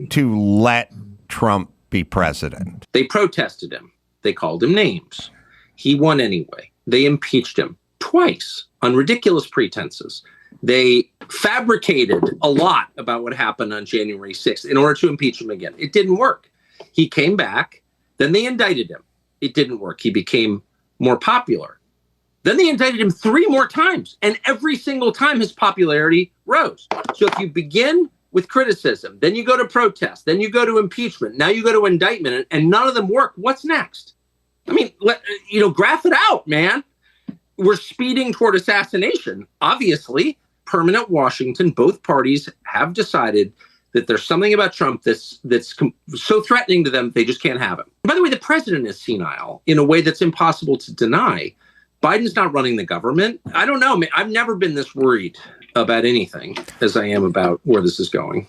to let Trump be president? They protested him. They called him names. He won anyway. They impeached him twice on ridiculous pretenses. They fabricated a lot about what happened on January 6th in order to impeach him again. It didn't work. He came back. Then they indicted him. It didn't work. He became more popular. Then they indicted him 3 more times. And every single time his popularity rose. So if you begin with criticism, then you go to protest, then you go to impeachment, now you go to indictment, and none of them work, what's next? I mean, graph it out, man. We're speeding toward assassination. Obviously, permanent Washington, both parties have decided that there's something about Trump that's so threatening to them, they just can't have him. By the way, the president is senile in a way that's impossible to deny. Biden's not running the government. I don't know. I've never been this worried about anything as I am about where this is going.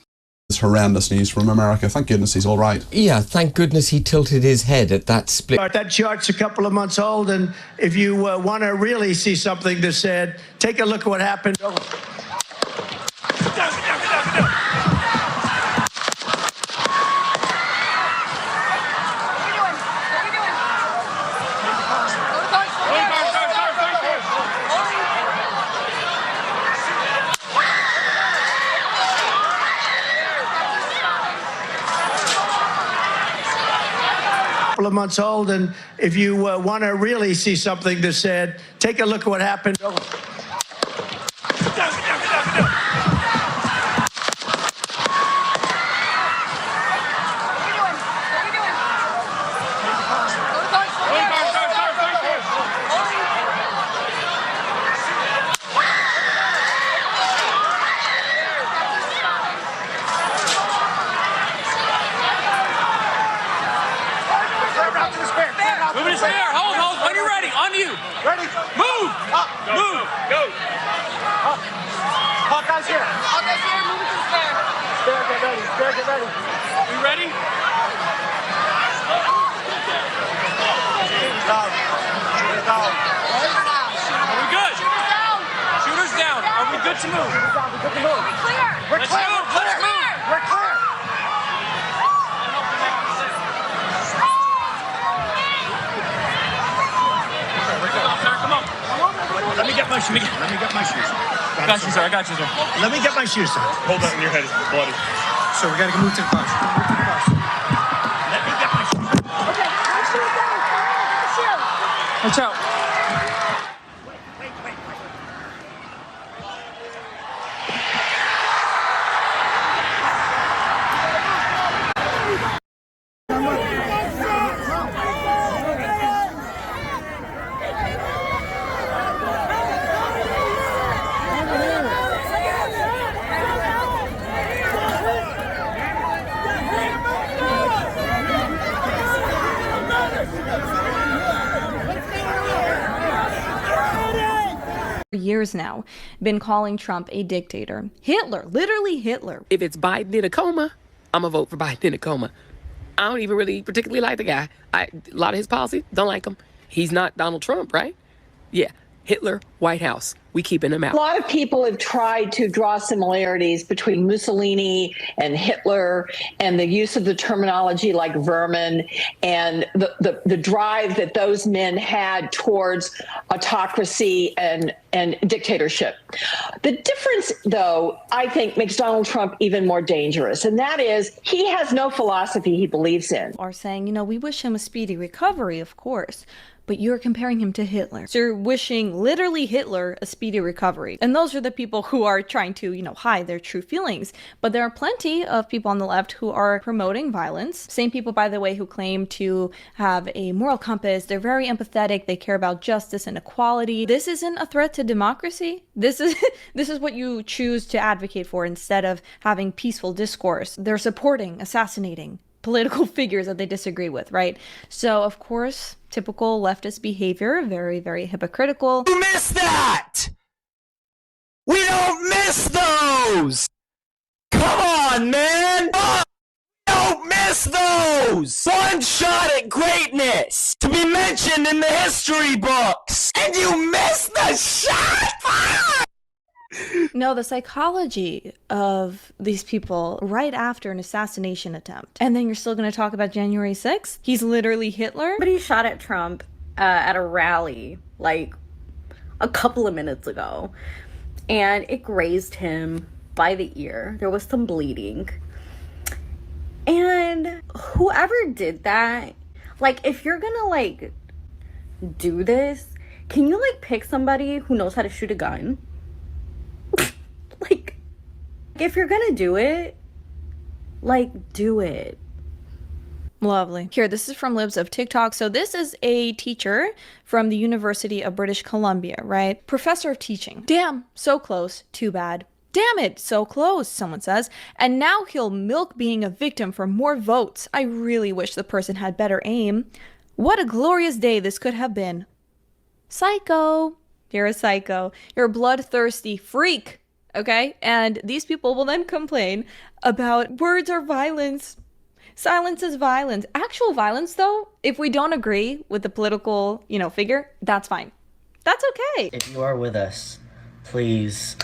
It's horrendous news from America. Thank goodness he's all right. Yeah, thank goodness he tilted his head at that split. That chart's a couple of months old, and if you want to really see something that's said, take a look at what happened. Of months old, and if you want to really see something that's said, take a look at what happened. I got you, sir. Let me get my shoes, sir. Hold that in your head. It's bloody. So we got to move to the bus. Let me get my shoes. Okay, my shoes down. Watch out. Years now been calling Trump a dictator. Hitler, literally Hitler. If it's Biden in a coma, I'm gonna vote for Biden in a coma. I don't even really particularly like the guy. A lot of his policies, don't like him. He's not Donald Trump, right? Yeah, Hitler, White House. We keeping him out. A lot of people have tried to draw similarities between Mussolini and Hitler and the use of the terminology like vermin and the drive that those men had towards autocracy and dictatorship. The difference, though, I think makes Donald Trump even more dangerous, and that is he has no philosophy he believes in. Are saying, we wish him a speedy recovery, of course. But you're comparing him to Hitler. So you're wishing literally Hitler a speedy recovery. And those are the people who are trying to, hide their true feelings. But there are plenty of people on the left who are promoting violence. Same people, by the way, who claim to have a moral compass. They're very empathetic. They care about justice and equality. This isn't a threat to democracy. This is what you choose to advocate for instead of having peaceful discourse. They're supporting assassinating political figures that they disagree with, right? So, of course, typical leftist behavior, very, very hypocritical. You missed that! We don't miss those! Come on, man! We don't miss those! One shot at greatness! To be mentioned in the history books! And you missed the shot! No, the psychology of these people right after an assassination attempt. And then you're still going to talk about January 6th? He's literally Hitler? Somebody shot at Trump at a rally like a couple of minutes ago, and it grazed him by the ear. There was some bleeding. And whoever did that, like, if you're gonna like do this, can you like pick somebody who knows how to shoot a gun? Like, if you're gonna do it, like, do it. Lovely. Here, this is from Libs of TikTok. So this is a teacher from the University of British Columbia, right? Professor of teaching. Damn, so close. Too bad. Damn it, so close, someone says. And now he'll milk being a victim for more votes. I really wish the person had better aim. What a glorious day this could have been. Psycho. You're a psycho. You're a bloodthirsty freak, okay? And these people will then complain about words are violence. Silence is violence. Actual violence, though, if we don't agree with the political, figure, that's fine. That's okay. If you are with us, please,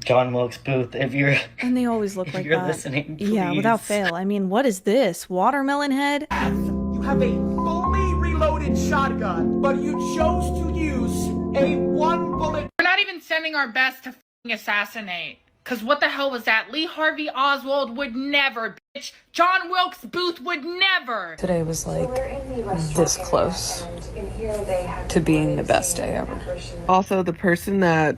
John Wilkes Booth, if you're... And they always look like you're that. Listening, please. Yeah, without fail. I mean, what is this? Watermelon head? You have a fully reloaded shotgun, but you chose to use a one bullet... We're not even sending our best to f***ing assassinate. Cause what the hell was that? Lee Harvey Oswald would never, bitch. John Wilkes Booth would never. Today was like this close to being the best day ever. Also, the person that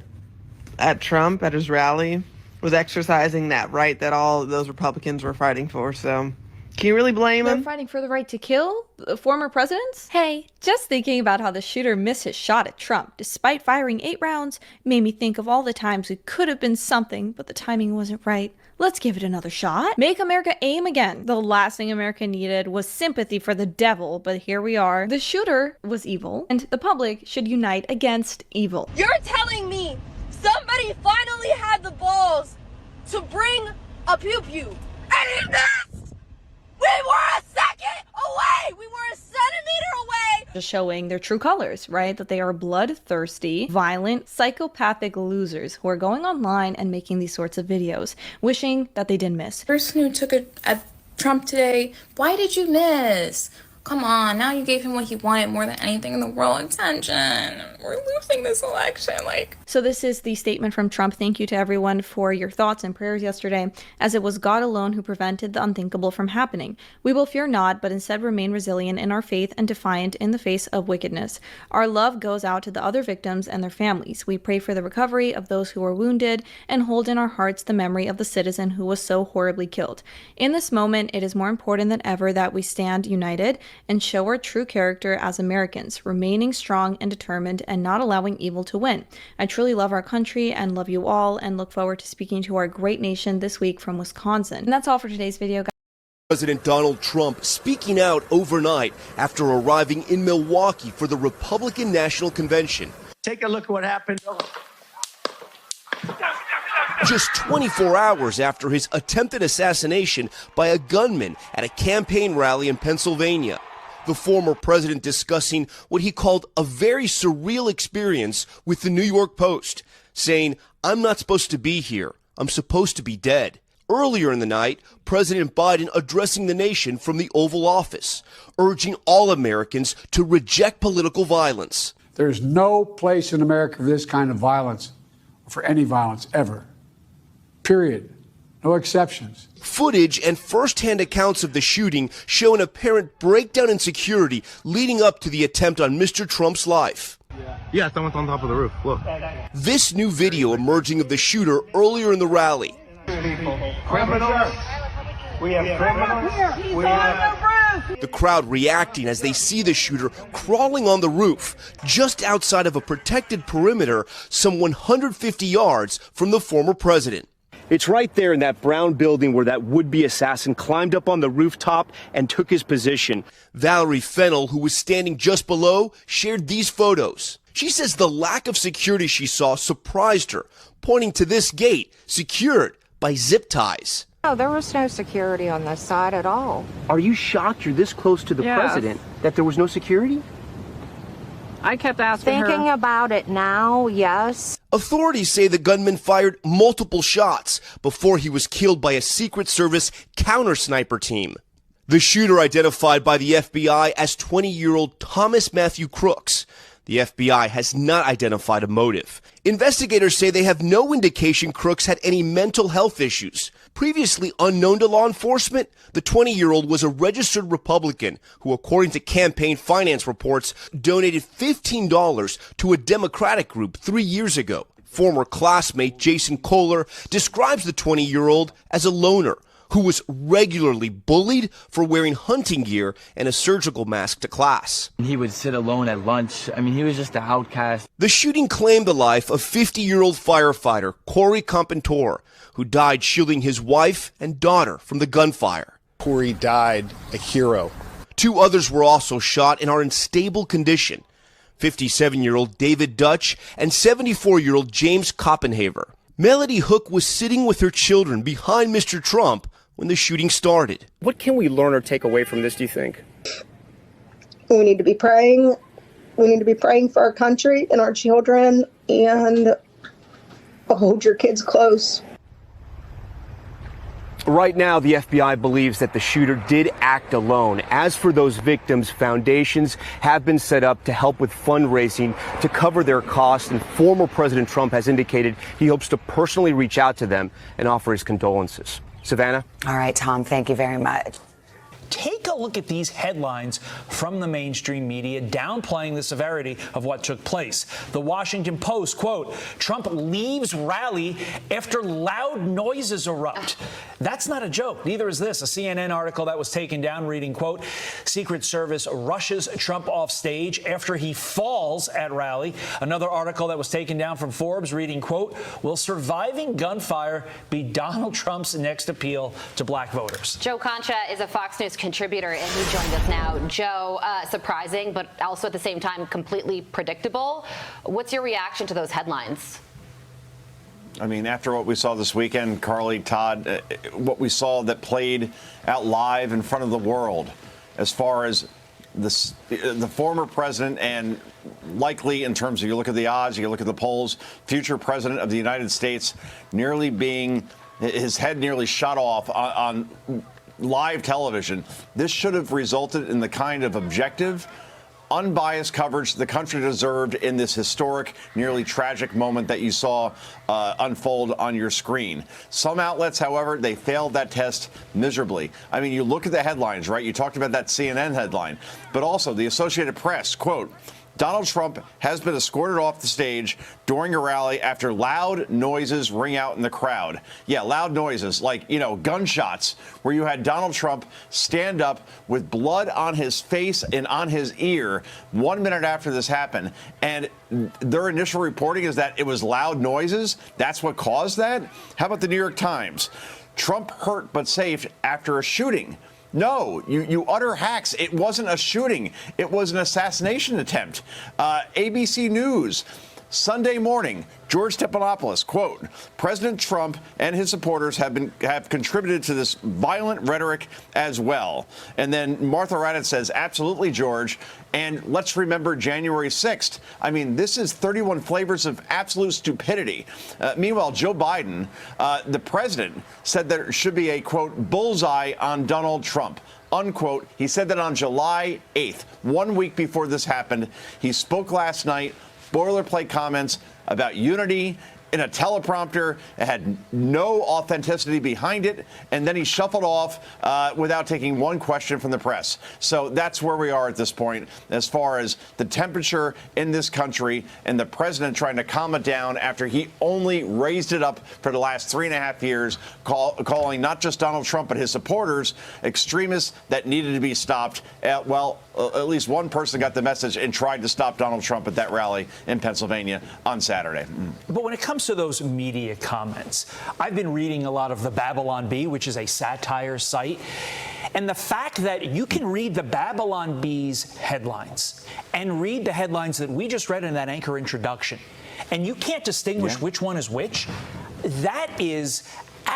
at Trump at his rally was exercising that right that all those Republicans were fighting for. So can you really blame They're him? fighting for the right to kill former presidents? Hey, just thinking about how the shooter missed his shot at Trump despite firing 8 rounds made me think of all the times it could have been something, but the timing wasn't right. Let's give it another shot. Make America aim again. The last thing America needed was sympathy for the devil, but here we are. The shooter was evil, and the public should unite against evil. You're telling me somebody finally had the balls to bring a pew-pew, and he missed! We were a second away! We were a centimeter away! Just showing their true colors, right? That they are bloodthirsty, violent, psychopathic losers who are going online and making these sorts of videos, wishing that they didn't miss. Person who took a Trump today, why did you miss? Come on, now you gave him what he wanted more than anything in the world, attention. We're losing this election, So this is the statement from Trump. Thank you to everyone for your thoughts and prayers yesterday, as it was God alone who prevented the unthinkable from happening. We will fear not, but instead remain resilient in our faith and defiant in the face of wickedness. Our love goes out to the other victims and their families. We pray for the recovery of those who were wounded and hold in our hearts the memory of the citizen who was so horribly killed. In this moment, it is more important than ever that we stand united and show our true character as Americans, remaining strong and determined and not allowing evil to win. I truly love our country and love you all, and look forward to speaking to our great nation this week from Wisconsin. And that's all for today's video, guys. President Donald Trump speaking out overnight after arriving in Milwaukee for the Republican National Convention. Take a look at what happened. Just 24 hours after his attempted assassination by a gunman at a campaign rally in Pennsylvania. The former president discussing what he called a very surreal experience with the New York Post, saying, "I'm not supposed to be here. I'm supposed to be dead." Earlier in the night, President Biden addressing the nation from the Oval Office, urging all Americans to reject political violence. There's no place in America for this kind of violence, or for any violence ever. Period. No exceptions. Footage and first-hand accounts of the shooting show an apparent breakdown in security leading up to the attempt on Mr. Trump's life. Yeah, someone's on top of the roof. Look. This new video emerging of the shooter earlier in the rally. Criminals. We have criminals. We have... The crowd reacting as they see the shooter crawling on the roof just outside of a protected perimeter some 150 yards from the former president. It's right there in that brown building where that would-be assassin climbed up on the rooftop and took his position. Valerie Fennell, who was standing just below, shared these photos. She says the lack of security she saw surprised her, pointing to this gate secured by zip ties. No, there was no security on this side at all. Are you shocked you're this close to the president that there was no security? I kept asking her. Thinking about it now, yes. Authorities say the gunman fired multiple shots before he was killed by a Secret Service counter-sniper team. The shooter identified by the FBI as 20-year-old Thomas Matthew Crooks. The FBI has not identified a motive. Investigators say they have no indication Crooks had any mental health issues. Previously unknown to law enforcement, the 20-year-old was a registered Republican who, according to campaign finance reports, donated $15 to a Democratic group 3 years ago. Former classmate Jason Kohler describes the 20-year-old as a loner who was regularly bullied for wearing hunting gear and a surgical mask to class. He would sit alone at lunch. I mean, he was just an outcast. The shooting claimed the life of 50-year-old firefighter Corey Compentor, who died shielding his wife and daughter from the gunfire. Corey died a hero. 2 others were also shot and are in stable condition. 57-year-old David Dutch and 74-year-old James Koppenhaver. Melody Hook was sitting with her children behind Mr. Trump when the shooting started. What can we learn or take away from this, do you think? We need to be praying. We need to be praying for our country and our children, and hold your kids close. Right now, the FBI believes that the shooter did act alone. As for those victims, foundations have been set up to help with fundraising to cover their costs, and former President Trump has indicated he hopes to personally reach out to them and offer his condolences. Savannah? All right, Tom, thank you very much. Take a look at these headlines from the mainstream media downplaying the severity of what took place. The Washington Post, quote, Trump leaves rally after loud noises erupt. That's not a joke. Neither is this. A CNN article that was taken down reading, quote, Secret Service rushes Trump off stage after he falls at rally. Another article that was taken down from Forbes reading, quote, will surviving gunfire be Donald Trump's next appeal to black voters? Joe Concha is a Fox News contributor, and he joined us now. Joe, surprising, but also at the same time completely predictable. What's your reaction to those headlines? I mean, after what we saw this weekend, Carly, Todd, what we saw that played out live in front of the world, as far as the former president and likely, in terms of, you look at the odds, you look at the polls, future president of the United States nearly being, his head nearly shot off on live television. This should have resulted in the kind of objective, unbiased coverage the country deserved in this historic, nearly tragic moment that you saw unfold on your screen. Some outlets, however, they failed that test miserably. I mean, you look at the headlines, right? You talked about that CNN headline, but also the Associated Press, quote, Donald Trump has been escorted off the stage during a rally after loud noises ring out in the crowd. Yeah, loud noises like, you know, gunshots, where you had Donald Trump stand up with blood on his face and on his ear 1 minute after this happened. And their initial reporting is that it was loud noises. That's what caused that. How about the New York Times? Trump hurt but safe after a shooting. No, you utter hacks. It wasn't a shooting. It was an assassination attempt. ABC News, Sunday morning, George Stephanopoulos, quote, President Trump and his supporters have contributed to this violent rhetoric as well. And then Martha Raddatz says, absolutely, George. And let's remember January 6th. I mean, this is 31 flavors of absolute stupidity. Meanwhile, Joe Biden, the president, said there should be a, quote, bullseye on Donald Trump. Unquote. He said that on July 8th, 1 week before this happened. He spoke last night, boilerplate comments about unity in a teleprompter. It had no authenticity behind it. And then he shuffled off without taking one question from the press. So that's where we are at this point as far as the temperature in this country and the president trying to calm it down after he only raised it up for the last 3.5 years, calling not just Donald Trump but his supporters extremists that needed to be stopped. Well, at least one person got the message and tried to stop Donald Trump at that rally in Pennsylvania on Saturday. But when it comes to those media comments, I've been reading a lot of the Babylon Bee, which is a satire site. And the fact that you can read the Babylon Bee's headlines and read the headlines that we just read in that anchor introduction, and you can't distinguish which one is which, that is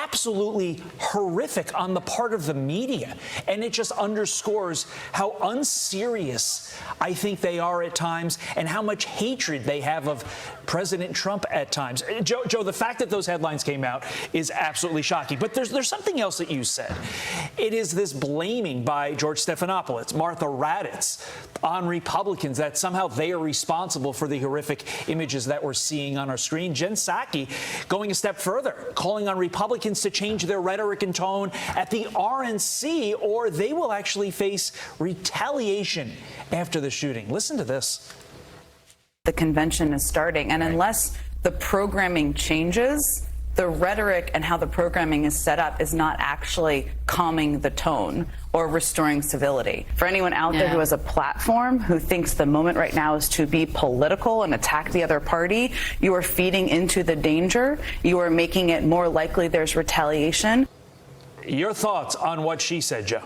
absolutely horrific on the part of the media. And it just underscores how unserious I think they are at times and how much hatred they have of President Trump at times. Joe, the fact that those headlines came out is absolutely shocking. But there's something else that you said. It is this blaming by George Stephanopoulos, Martha Raddatz, on Republicans that somehow they are responsible for the horrific images that we're seeing on our screen. Jen Psaki going a step further, calling on Republicans to change their rhetoric and tone at the RNC, or they will actually face retaliation after the shooting. Listen to this. The convention is starting, and unless the programming changes, the rhetoric and how the programming is set up is not actually calming the tone or restoring civility. For anyone out there who has a platform, who thinks the moment right now is to be political and attack the other party, you are feeding into the danger. You are making it more likely there's retaliation. Your thoughts on what she said, Joe?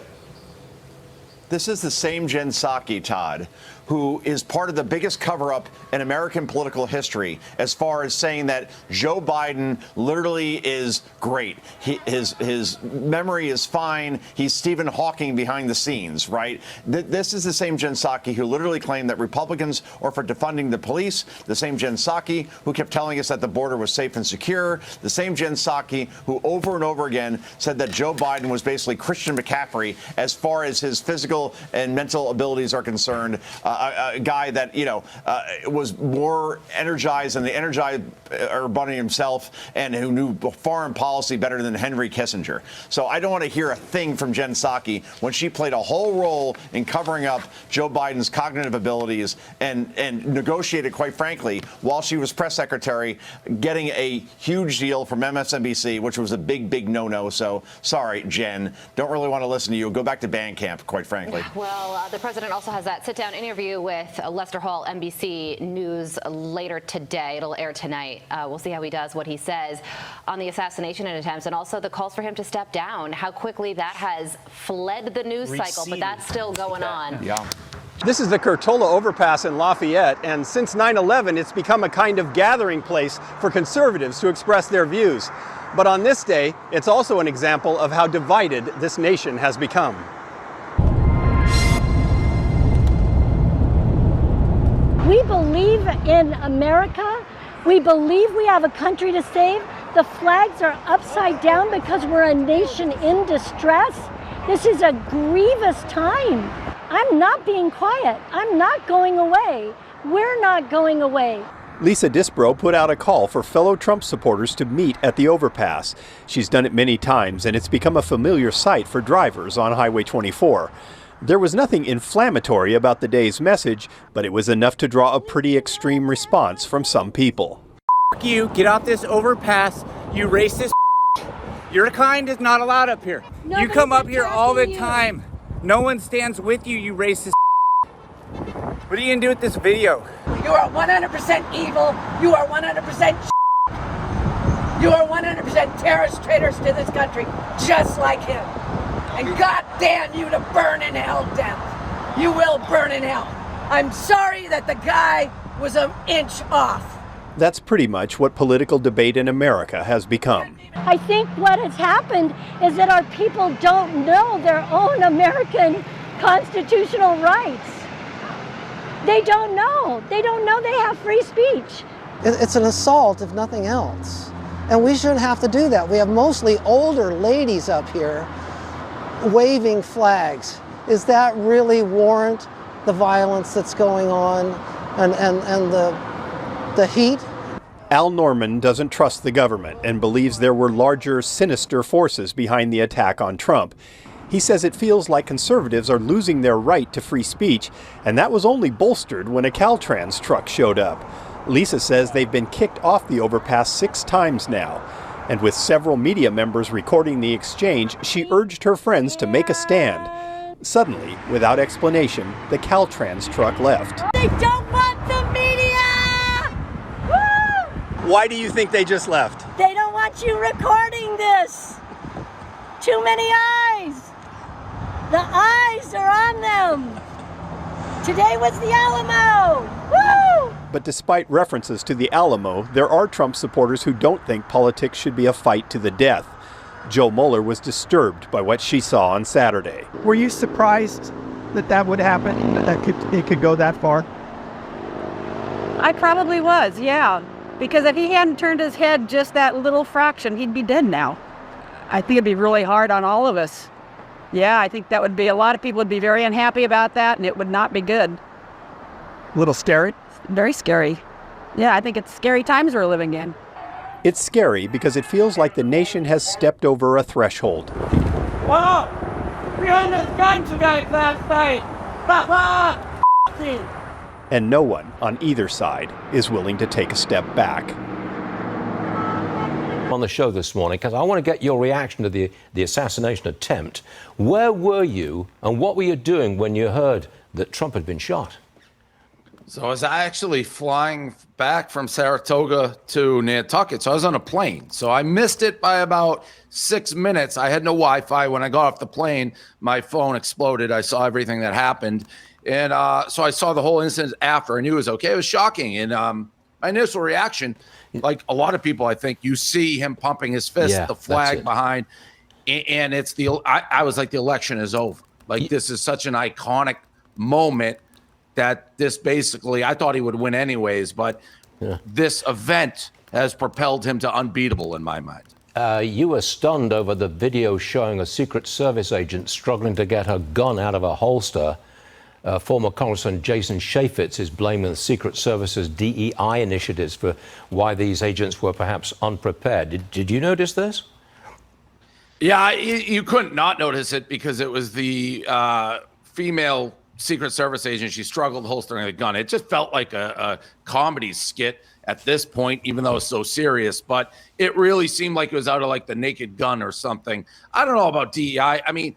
This is the same Jen Psaki, Todd, who is part of the biggest cover-up in American political history as far as saying that Joe Biden literally is great. His memory is fine. He's Stephen Hawking behind the scenes, right? This is the same Jen Psaki who literally claimed that Republicans are for defunding the police, the same Jen Psaki who kept telling us that the border was safe and secure, the same Jen Psaki who over and over again said that Joe Biden was basically Christian McCaffrey as far as his physical and mental abilities are concerned. A guy that, was more energized than the energized Bunny himself and who knew foreign policy better than Henry Kissinger. So I don't want to hear a thing from Jen Psaki when she played a whole role in covering up Joe Biden's cognitive abilities and negotiated, quite frankly, while she was press secretary, getting a huge deal from MSNBC, which was a big, big no-no. So sorry, Jen. Don't really want to listen to you. Go back to band camp, quite frankly. Well, the president also has that sit-down interview with Lester Hall, NBC News, later today. It'll air tonight. We'll see how he does, what he says on the assassination attempts, and also the calls for him to step down, how quickly that has fled the news cycle, but that's still going on. Yeah. This is the Curtola overpass in Lafayette, and since 9/11, it's become a kind of gathering place for conservatives to express their views. But on this day, it's also an example of how divided this nation has become. We believe in America. We believe we have a country to save. The flags are upside down because we're a nation in distress. This is a grievous time. I'm not being quiet. I'm not going away. We're not going away. Lisa Disbrow put out a call for fellow Trump supporters to meet at the overpass. She's done it many times, and it's become a familiar sight for drivers on Highway 24. There was nothing inflammatory about the day's message, but it was enough to draw a pretty extreme response from some people. F you, get off this overpass, you racist. Your kind is not allowed up here. You come up here all the time. No one stands with you, you racist. What are you gonna do with this video? You are 100% evil. You are 100% You are 100% terrorist traitors to this country, just like him. And God damn you to burn in hell, death. You will burn in hell. I'm sorry that the guy was an inch off. That's pretty much what political debate in America has become. I think what has happened is that our people don't know their own American constitutional rights. They don't know. They don't know they have free speech. It's an assault, if nothing else. And we shouldn't have to do that. We have mostly older ladies up here waving flags. Is that really warrant the violence that's going on and the heat? Al Norman doesn't trust the government and believes there were larger, sinister forces behind the attack on Trump. He says it feels like conservatives are losing their right to free speech, and that was only bolstered when a Caltrans truck showed up. Lisa says they've been kicked off the overpass 6 times now. And with several media members recording the exchange, she urged her friends to make a stand. Suddenly, without explanation, the Caltrans truck left. They don't want the media! Woo! Why do you think they just left? They don't want you recording this. Too many eyes. The eyes are on them. Today was the Alamo. Woo! But despite references to the Alamo, there are Trump supporters who don't think politics should be a fight to the death. Joe Mueller was disturbed by what she saw on Saturday. Were you surprised that that would happen, that it could go that far? I probably was, yeah. Because if he hadn't turned his head just that little fraction, he'd be dead now. I think it'd be really hard on all of us. Yeah, I think that would be, a lot of people would be very unhappy about that, and it would not be good. A little scary? Very scary. Yeah, I think it's scary times we're living in. It's scary because it feels like the nation has stepped over a threshold. Whoa! We owned this gun today last night! And no one on either side is willing to take a step back. On the show this morning, because I want to get your reaction to the assassination attempt. Where were you and what were you doing when you heard that Trump had been shot? So I was actually flying back from Saratoga to Nantucket. So I was on a plane. So I missed it by about 6 minutes. I had no Wi-Fi. When I got off the plane, my phone exploded. I saw everything that happened. And so I saw the whole incident after. I knew it was okay. It was shocking. And my initial reaction, like a lot of people, I think, you see him pumping his fist, the flag behind. And it's I was like, the election is over. Like, this is such an iconic moment that this basically, I thought he would win anyways, but this event has propelled him to unbeatable in my mind. You were stunned over the video showing a Secret Service agent struggling to get her gun out of a holster. Former Congressman Jason Chaffetz is blaming the Secret Service's DEI initiatives for why these agents were perhaps unprepared. Did you notice this? Yeah, you couldn't not notice it because it was the female Secret Service agent. She struggled holstering the gun. It just felt like a comedy skit at this point, even though it's so serious. But it really seemed like it was out of like The Naked Gun or something. I don't know about DEI. I mean,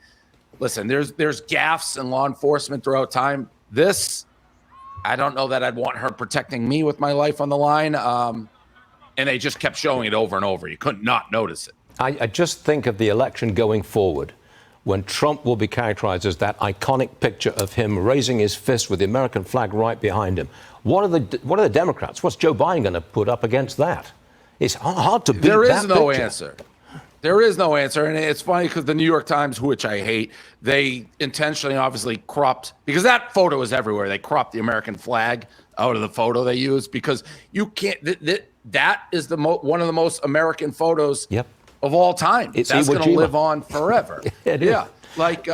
listen, there's gaffes in law enforcement throughout time. This, I don't know that I'd want her protecting me with my life on the line. And they just kept showing it over and over. You couldn't not notice it. I just think of the election going forward, when Trump will be characterized as that iconic picture of him raising his fist with the American flag right behind him. What are the Democrats? What's Joe Biden going to put up against that? It's hard to beat that picture. There is no answer. There is no answer. And it's funny because the New York Times, which I hate, they intentionally obviously cropped, because that photo is everywhere. They cropped the American flag out of the photo they used because you can't, that is one of the most American photos of all time. That's going to live on forever. Yeah. Like,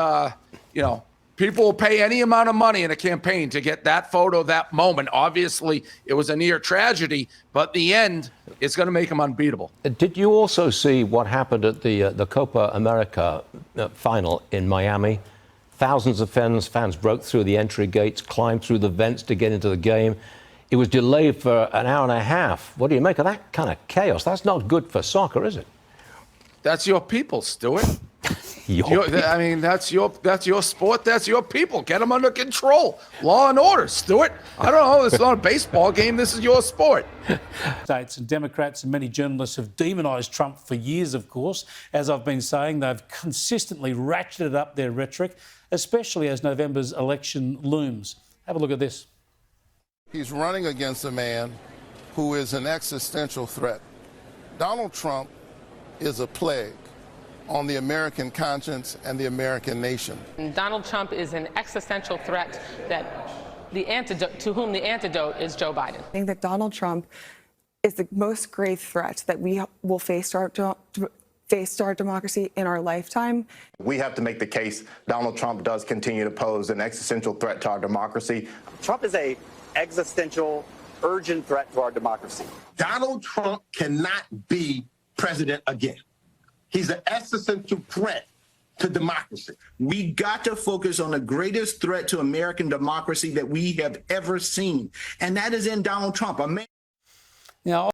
people will pay any amount of money in a campaign to get that photo, that moment. Obviously, it was a near tragedy, but in the end, it's going to make them unbeatable. Did you also see what happened at the Copa America final in Miami? Thousands of fans broke through the entry gates, climbed through the vents to get into the game. It was delayed for an hour and a half. What do you make of that kind of chaos? That's not good for soccer, is it? That's your people, Stuart. I mean, that's your sport. That's your people. Get them under control. Law and order, Stuart. I don't know. It's not a baseball game. This is your sport. States and Democrats and many journalists have demonised Trump for years, of course. As I've been saying, they've consistently ratcheted up their rhetoric, especially as November's election looms. Have a look at this. He's running against a man who is an existential threat. Donald Trump is a plague on the American conscience and the American nation. Donald Trump is an existential threat to whom the antidote is Joe Biden. I think that Donald Trump is the most grave threat that we will face to our democracy in our lifetime. We have to make the case Donald Trump does continue to pose an existential threat to our democracy. Trump is an existential, urgent threat to our democracy. Donald Trump cannot be president again. He's an existential threat to democracy. We got to focus on the greatest threat to American democracy that we have ever seen, and that is in Donald Trump. Now,